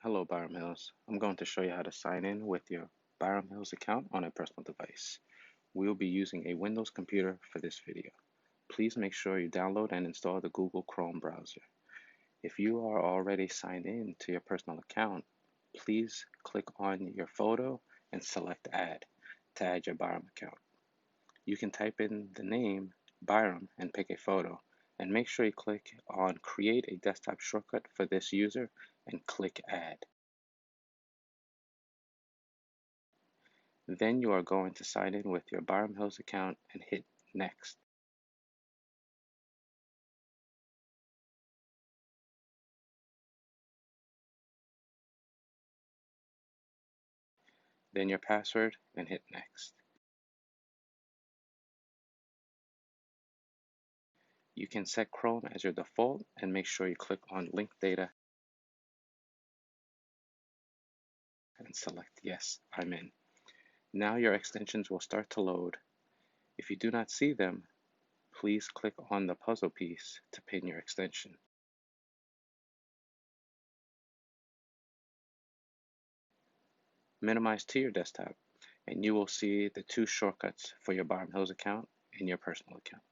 Hello, Byram Hills. I'm going to show you how to sign in with your Byram Hills account on a personal device. We will be using a Windows computer for this video. Please make sure you download and install the Google Chrome browser. If you are already signed in to your personal account, please click on your photo and select Add to add your Byram account. You can type in the name Byram and pick a photo, and make sure you click on Create a Desktop Shortcut for this user and click Add. Then you are going to sign in with your Byram Hills account and hit Next. Then your password and hit Next. You can set Chrome as your default and make sure you click on Link Data and select Yes, I'm in. Now your extensions will start to load. If you do not see them, please click on the puzzle piece to pin your extension. Minimize to your desktop, and you will see the two shortcuts for your Byram Hills account and your personal account.